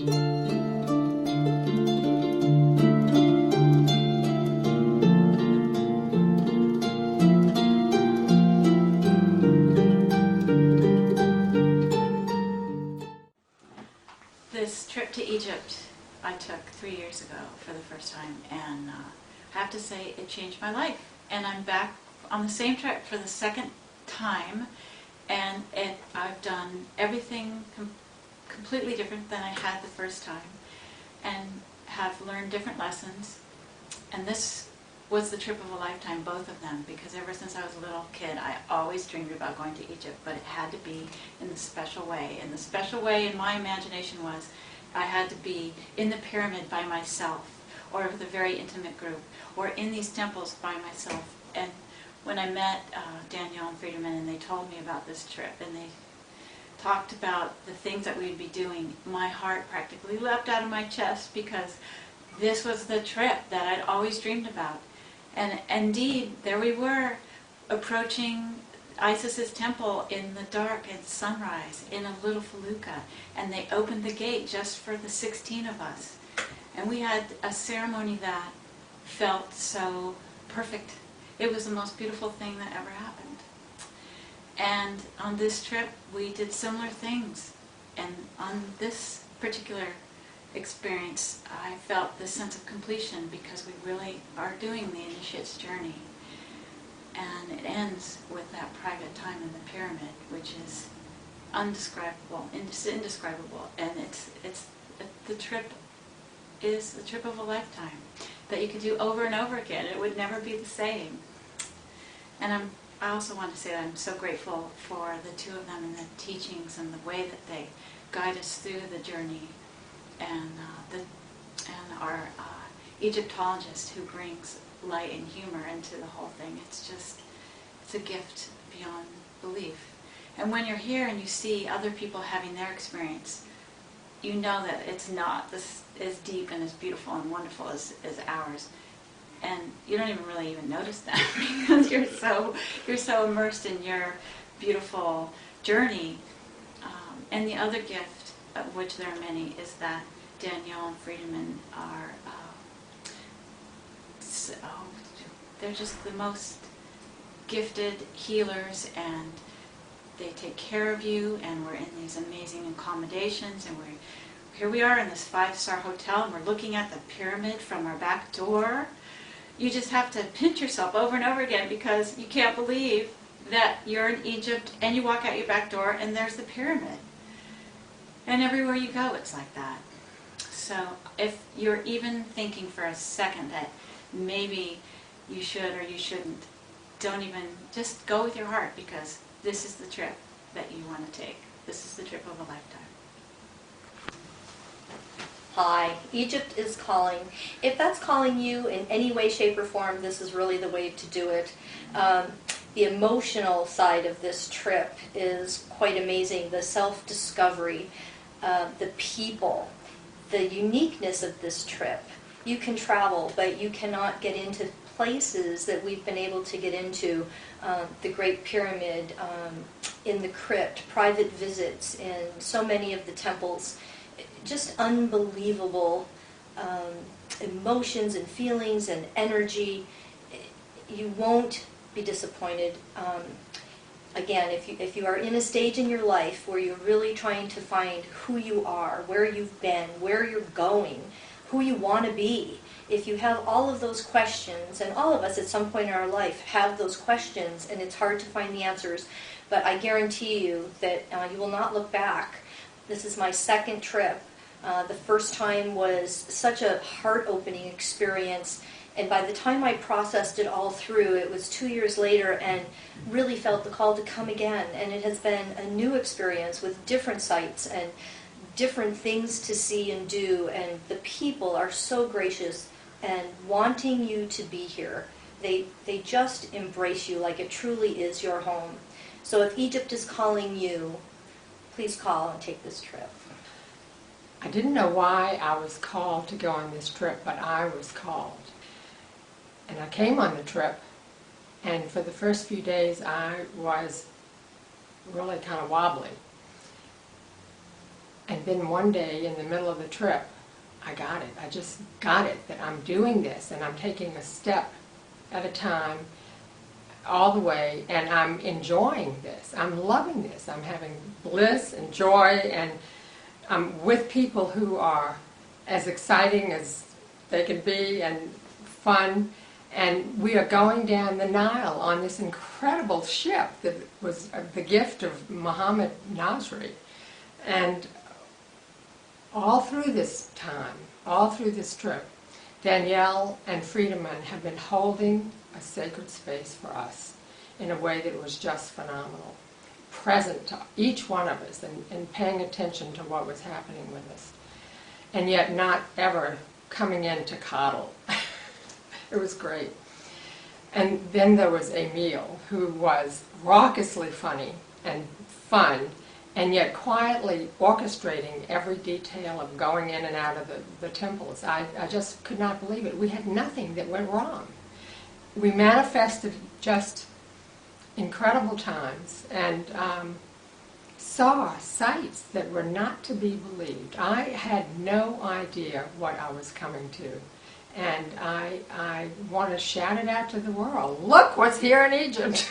This trip to Egypt I took 3 years ago for the first time, and I have to say it changed my life. And I'm back on the same trip for the second time, and I've done everything completely different than I had the first time, and have learned different lessons. And this was the trip of a lifetime, both of them, because ever since I was a little kid, I always dreamed about going to Egypt, but it had to be in the special way. And the special way in my imagination was I had to be in the pyramid by myself, or with a very intimate group, or in these temples by myself. And when I met Danielle and Friedemann, and they told me about this trip, and they talked about the things that we'd be doing, my heart practically leapt out of my chest, because this was the trip that I'd always dreamed about. And indeed, there we were, approaching Isis's temple in the dark at sunrise in a little felucca, and they opened the gate just for the 16 of us. And we had a ceremony that felt so perfect. It was the most beautiful thing that ever happened. And on this trip, we did similar things. And on this particular experience, I felt this sense of completion, because we really are doing the initiate's journey. And it ends with that private time in the pyramid, which is indescribable. And the trip is the trip of a lifetime that you could do over and over again. It would never be the same. And I also want to say that I'm so grateful for the two of them and the teachings and the way that they guide us through the journey, and our Egyptologist who brings light and humor into the whole thing. It's a gift beyond belief. And when you're here and you see other people having their experience, you know that it's not as deep and as beautiful and wonderful as ours. And you don't even really notice that because you're so immersed in your beautiful journey. And the other gift, of which there are many, is that Danielle and Friedemann are they're just the most gifted healers, and they take care of you, and we're in these amazing accommodations, and here we are in this 5-star hotel, and we're looking at the pyramid from our back door. You just have to pinch yourself over and over again, because you can't believe that you're in Egypt and you walk out your back door and there's the pyramid. And everywhere you go, it's like that. So if you're even thinking for a second that maybe you should or you shouldn't, don't even, just go with your heart, because this is the trip that you want to take. This is the trip of a lifetime. Hi, Egypt is calling. If that's calling you in any way, shape, or form, this is really the way to do it. The emotional side of this trip is quite amazing. The self-discovery, the people, the uniqueness of this trip. You can travel, but you cannot get into places that we've been able to get into. The Great Pyramid, in the crypt, private visits in so many of the temples. Just unbelievable emotions and feelings and energy. You won't be disappointed. Again, if you are in a stage in your life where you're really trying to find who you are, where you've been, where you're going, who you want to be, if you have all of those questions, and all of us at some point in our life have those questions, and it's hard to find the answers, but I guarantee you that you will not look back. This is my second trip. The first time was such a heart-opening experience, and by the time I processed it all through, it was 2 years later, and really felt the call to come again. And it has been a new experience with different sights and different things to see and do, and the people are so gracious and wanting you to be here. They just embrace you like it truly is your home. So if Egypt is calling you, please call and take this trip. I didn't know why I was called to go on this trip, but I was called. And I came on the trip, and for the first few days I was really kind of wobbly. And then one day in the middle of the trip, I got it. I just got it, that I'm doing this and I'm taking a step at a time all the way, and I'm enjoying this. I'm loving this. I'm having bliss and joy, and I'm with people who are as exciting as they can be and fun. And we are going down the Nile on this incredible ship that was the gift of Muhammad Nasri. And all through this time, all through this trip, Danielle and Friedemann have been holding a sacred space for us in a way that was just phenomenal, present to each one of us and paying attention to what was happening with us, and yet not ever coming in to coddle. It was great. And then there was Emil, who was raucously funny and fun, and yet quietly orchestrating every detail of going in and out of the temples. I just could not believe it. We had nothing that went wrong. We manifested just incredible times and saw sights that were not to be believed. I had no idea what I was coming to. And I want to shout it out to the world. Look what's here in Egypt.